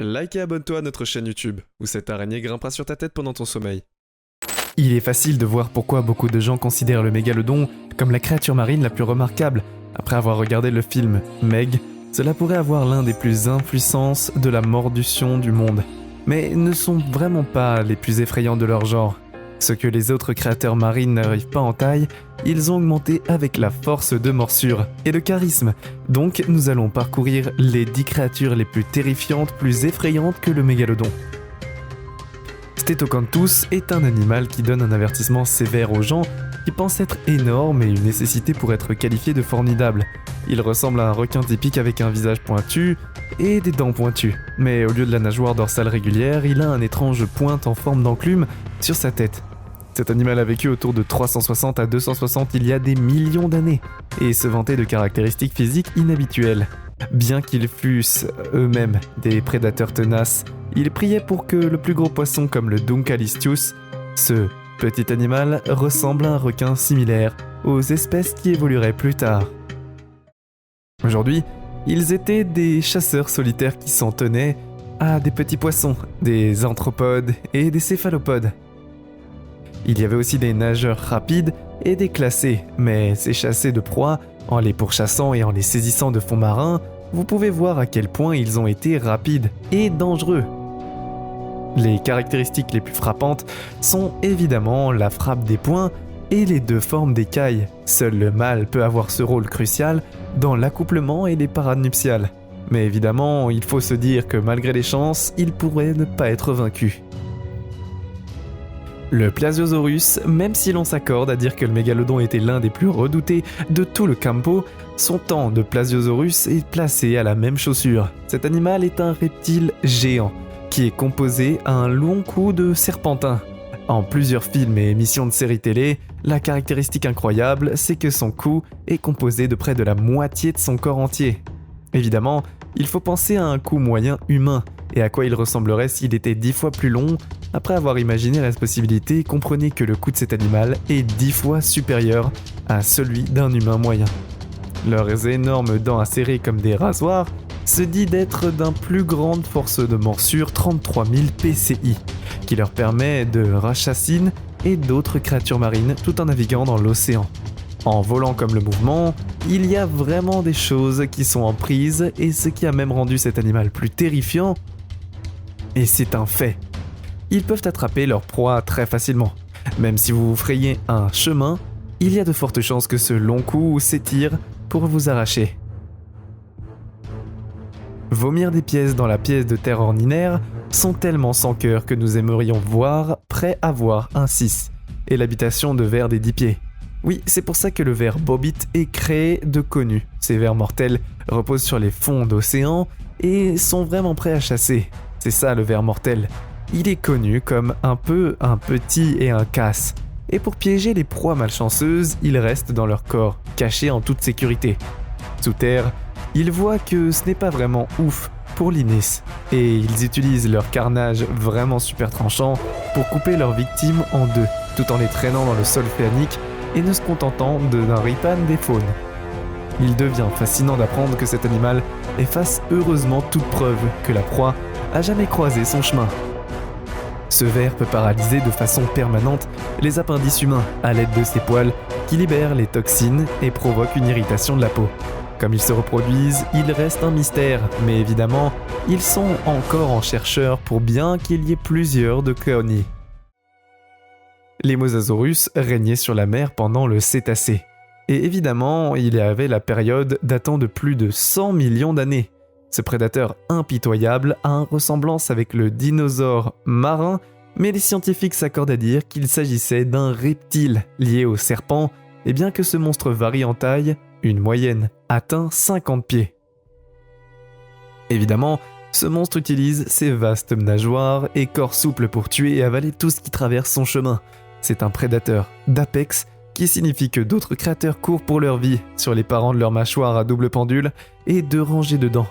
Like et abonne-toi à notre chaîne YouTube, où cette araignée grimpera sur ta tête pendant ton sommeil. Il est facile de voir pourquoi beaucoup de gens considèrent le mégalodon comme la créature marine la plus remarquable. Après avoir regardé le film Meg, cela pourrait avoir l'un des plus impuissances de la mordution du monde. Mais ne sont vraiment pas les plus effrayants de leur genre. Ce que les autres créateurs marines n'arrivent pas en taille, ils ont augmenté avec la force de morsure et le charisme. Donc nous allons parcourir les 10 créatures les plus terrifiantes, plus effrayantes que le mégalodon. Stetocanthus est un animal qui donne un avertissement sévère aux gens qui pensent être énorme et une nécessité pour être qualifié de formidable. Il ressemble à un requin typique avec un visage pointu et des dents pointues. Mais au lieu de la nageoire dorsale régulière, il a un étrange pointe en forme d'enclume sur sa tête. Cet animal a vécu autour de 360 à 260 il y a des millions d'années et se vantait de caractéristiques physiques inhabituelles. Bien qu'ils fussent eux-mêmes des prédateurs tenaces, ils priaient pour que le plus gros poisson comme le Dunkalistius, ce petit animal, ressemble à un requin similaire aux espèces qui évolueraient plus tard. Aujourd'hui, ils étaient des chasseurs solitaires qui s'en tenaient à des petits poissons, des anthropodes et des céphalopodes. Il y avait aussi des nageurs rapides et des classés, mais ces chassés de proies, en les pourchassant et en les saisissant de fonds marins, vous pouvez voir à quel point ils ont été rapides et dangereux. Les caractéristiques les plus frappantes sont évidemment la frappe des poings et les deux formes d'écailles. Seul le mâle peut avoir ce rôle crucial dans l'accouplement et les parades nuptiales. Mais évidemment, il faut se dire que malgré les chances, il pourrait ne pas être vaincu. Le Plasiosaurus, même si l'on s'accorde à dire que le mégalodon était l'un des plus redoutés de tout le campo, son temps de Plasiosaurus est placé à la même chaussure. Cet animal est un reptile géant, qui est composé à un long cou de serpentin. En plusieurs films et émissions de séries télé, la caractéristique incroyable, c'est que son cou est composé de près de la moitié de son corps entier. Évidemment, il faut penser à un cou moyen humain, et à quoi il ressemblerait s'il était 10 fois plus long. Après avoir imaginé la possibilité, comprenez que le cou de cet animal est 10 fois supérieur à celui d'un humain moyen. Leurs énormes dents acérées comme des rasoirs se dit d'être d'une plus grande force de morsure, 33 000 PCI, qui leur permet de rachassiner et d'autres créatures marines tout en naviguant dans l'océan. En volant comme le mouvement, il y a vraiment des choses qui sont en prise et ce qui a même rendu cet animal plus terrifiant, et c'est un fait. Ils peuvent attraper leur proie très facilement. Même si vous vous frayez un chemin, il y a de fortes chances que ce long cou s'étire pour vous arracher. Vomir des pièces dans la pièce de terre ordinaire sont tellement sans cœur que nous aimerions voir prêt à voir un 6 et l'habitation de vers des 10 pieds. Oui, c'est pour ça que le ver bobit est créé de connu. Ces vers mortels reposent sur les fonds d'océan et sont vraiment prêts à chasser. C'est ça le ver mortel. Il est connu comme un petit et un casse. Et pour piéger les proies malchanceuses, ils restent dans leur corps, cachés en toute sécurité. Sous terre, ils voient que ce n'est pas vraiment ouf pour l'inis, et ils utilisent leur carnage vraiment super tranchant pour couper leurs victimes en deux, tout en les traînant dans le sol océanique et ne se contentant d'un ripan des faunes. Il devient fascinant d'apprendre que cet animal efface heureusement toute preuve que la proie a jamais croisé son chemin. Ce ver peut paralyser de façon permanente les appendices humains à l'aide de ses poils qui libèrent les toxines et provoquent une irritation de la peau. Comme ils se reproduisent, il reste un mystère, mais évidemment, ils sont encore en chercheurs pour bien qu'il y ait plusieurs de colonies. Les Mosasaurus régnaient sur la mer pendant le Cétacé. Et évidemment, il y avait la période datant de plus de 100 millions d'années. Ce prédateur impitoyable a une ressemblance avec le dinosaure marin, mais les scientifiques s'accordent à dire qu'il s'agissait d'un reptile lié au serpent, et bien que ce monstre varie en taille, une moyenne atteint 50 pieds. Évidemment, ce monstre utilise ses vastes nageoires et corps souples pour tuer et avaler tout ce qui traverse son chemin. C'est un prédateur d'apex, qui signifie que d'autres créateurs courent pour leur vie sur les parents de leur mâchoire à double pendule et 2 rangées de dents.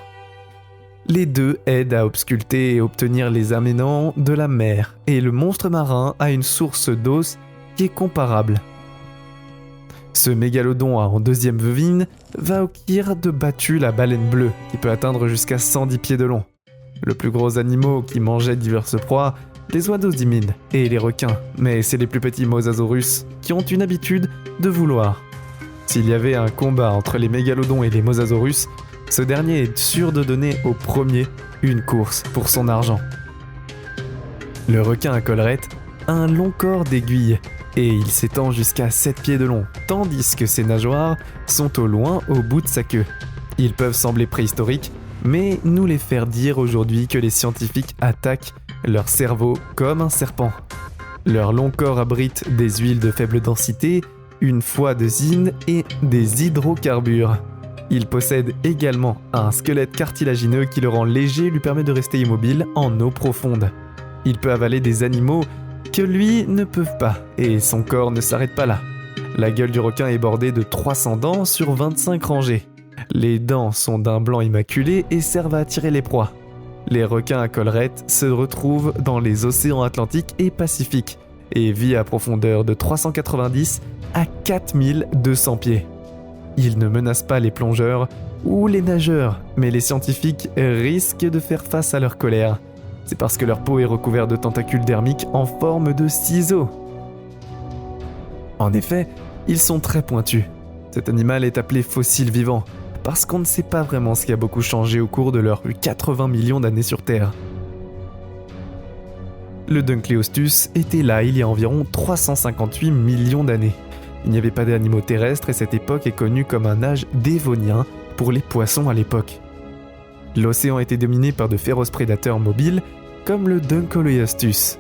Les deux aident à ausculter et obtenir les aménans de la mer, et le monstre marin a une source d'os qui est comparable. Ce mégalodon en deuxième vevine va acquérir de battu la baleine bleue, qui peut atteindre jusqu'à 110 pieds de long. Le plus gros animaux qui mangeaient diverses proies, les oiseaux d'Ymide et les requins, mais c'est les plus petits mosasaurus qui ont une habitude de vouloir. S'il y avait un combat entre les mégalodons et les mosasaurus, ce dernier est sûr de donner au premier une course pour son argent. Le requin à collerette a un long corps d'aiguille et il s'étend jusqu'à 7 pieds de long, tandis que ses nageoires sont au loin au bout de sa queue. Ils peuvent sembler préhistoriques, mais nous les faire dire aujourd'hui que les scientifiques attaquent leur cerveau comme un serpent. Leur long corps abrite des huiles de faible densité, une foi de zinc et des hydrocarbures. Il possède également un squelette cartilagineux qui le rend léger et lui permet de rester immobile en eau profonde. Il peut avaler des animaux que lui ne peuvent pas, et son corps ne s'arrête pas là. La gueule du requin est bordée de 300 dents sur 25 rangées. Les dents sont d'un blanc immaculé et servent à attirer les proies. Les requins à collerette se retrouvent dans les océans Atlantique et Pacifique et vivent à profondeur de 390 à 4200 pieds. Ils ne menacent pas les plongeurs ou les nageurs, mais les scientifiques risquent de faire face à leur colère. C'est parce que leur peau est recouverte de tentacules dermiques en forme de ciseaux. En effet, ils sont très pointus. Cet animal est appelé fossile vivant, parce qu'on ne sait pas vraiment ce qui a beaucoup changé au cours de leurs 80 millions d'années sur Terre. Le Dunkleosteus était là il y a environ 358 millions d'années. Il n'y avait pas d'animaux terrestres et cette époque est connue comme un âge dévonien pour les poissons à l'époque. L'océan était dominé par de féroces prédateurs mobiles comme le Dunkleosteus.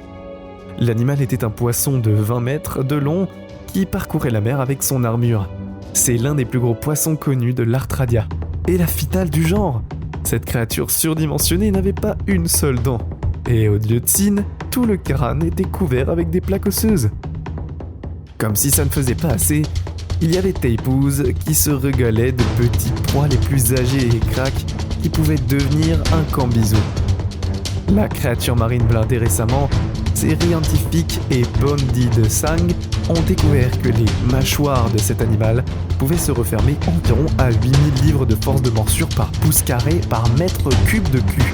L'animal était un poisson de 20 mètres de long qui parcourait la mer avec son armure. C'est l'un des plus gros poissons connus de l'Artradia. Et la finale du genre, cette créature surdimensionnée n'avait pas une seule dent. Et au lieu de cils, tout le crâne était couvert avec des plaques osseuses. Comme si ça ne faisait pas assez, il y avait Teipouz qui se régalait de petits proies les plus âgés et craques qui pouvaient devenir un cambisou. La créature marine blindée récemment, Scientific et Bondi de Sang ont découvert que les mâchoires de cet animal pouvaient se refermer environ à 8000 livres de force de morsure par pouce carré par mètre cube de cul.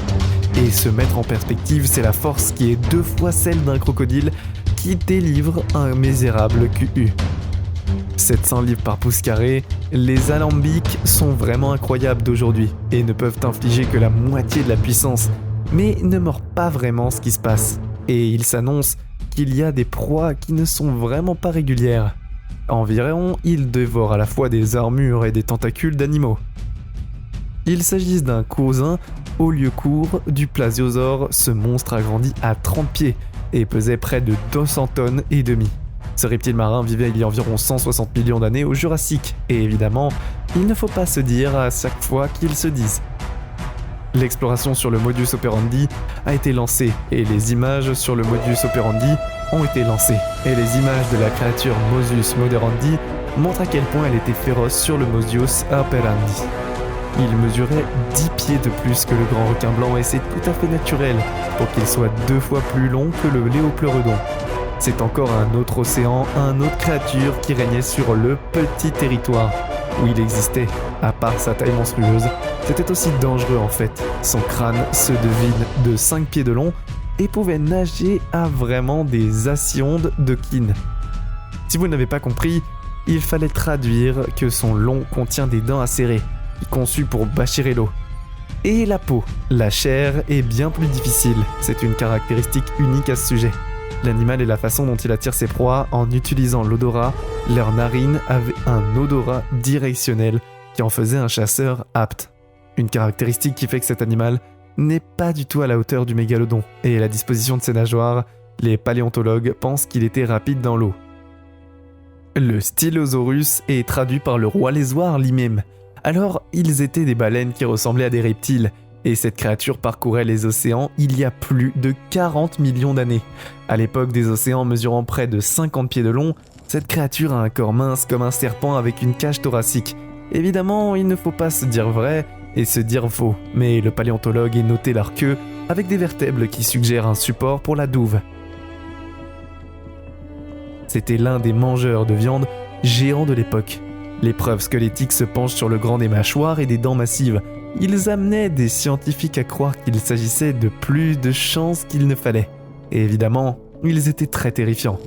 Et se mettre en perspective, c'est la force qui est 2 fois celle d'un crocodile qui délivre un misérable QU. 700 livres par pouce carré, les alambics sont vraiment incroyables d'aujourd'hui et ne peuvent infliger que la moitié de la puissance, mais ne mordent pas vraiment ce qui se passe. Et il s'annonce qu'il y a des proies qui ne sont vraiment pas régulières. Environ, ils dévorent à la fois des armures et des tentacules d'animaux. Il s'agit d'un cousin au lieu court du Plasiosaure. Ce monstre a grandi à 30 pieds et pesait près de 200 tonnes et demie. Ce reptile marin vivait il y a environ 160 millions d'années au Jurassique, et évidemment, il ne faut pas se dire à chaque fois qu'ils se disent. L'exploration sur le modus operandi a été lancée et les images sur le modus operandi ont été lancées. Et les images de la créature Mosus moderandi montrent à quel point elle était féroce sur le modus operandi. Il mesurait 10 pieds de plus que le grand requin blanc et c'est tout à fait naturel pour qu'il soit 2 fois plus long que le léopleurodon. C'est encore un autre océan, une autre créature qui régnait sur le petit territoire où il existait. À part sa taille monstrueuse, c'était aussi dangereux en fait. Son crâne se devine de 5 pieds de long et pouvait nager à vraiment des asiondes de kin. Si vous n'avez pas compris, il fallait traduire que son long contient des dents acérées, conçues pour bâcher l'eau. Et la peau, la chair est bien plus difficile, c'est une caractéristique unique à ce sujet. L'animal et la façon dont il attire ses proies en utilisant l'odorat, leurs narines avaient un odorat directionnel qui en faisait un chasseur apte. Une caractéristique qui fait que cet animal n'est pas du tout à la hauteur du mégalodon, et la disposition de ses nageoires, les paléontologues pensent qu'il était rapide dans l'eau. Le Stylosaurus est traduit par le roi lézard lui-même. Alors, ils étaient des baleines qui ressemblaient à des reptiles, et cette créature parcourait les océans il y a plus de 40 millions d'années. À l'époque des océans mesurant près de 50 pieds de long, cette créature a un corps mince comme un serpent avec une cage thoracique. Évidemment, il ne faut pas se dire vrai et se dire faux, mais le paléontologue a noté leur queue avec des vertèbres qui suggèrent un support pour la douve. C'était l'un des mangeurs de viande géants de l'époque. Les preuves squelettiques se penchent sur le grand des mâchoires et des dents massives, ils amenaient des scientifiques à croire qu'il s'agissait de plus de chances qu'il ne fallait. Et évidemment, ils étaient très terrifiants.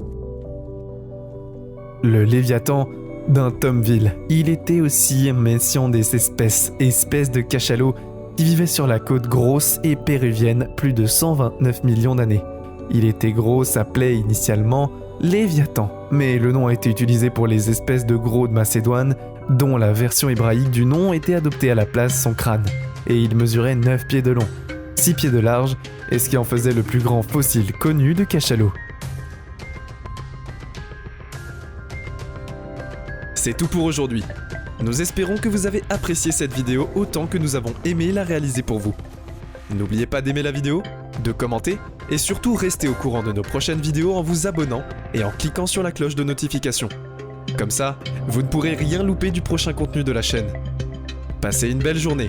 Le Léviathan d'un Tomville. Il était aussi mention des espèces de cachalots qui vivaient sur la côte grosse et péruvienne plus de 129 millions d'années. Il était gros, s'appelait initialement Léviathan, mais le nom a été utilisé pour les espèces de gros de Macédoine, dont la version hébraïque du nom était adoptée à la place son crâne, et il mesurait 9 pieds de long, 6 pieds de large, et ce qui en faisait le plus grand fossile connu de cachalot. C'est tout pour aujourd'hui. Nous espérons que vous avez apprécié cette vidéo autant que nous avons aimé la réaliser pour vous. N'oubliez pas d'aimer la vidéo, de commenter et surtout restez au courant de nos prochaines vidéos en vous abonnant et en cliquant sur la cloche de notification. Comme ça, vous ne pourrez rien louper du prochain contenu de la chaîne. Passez une belle journée.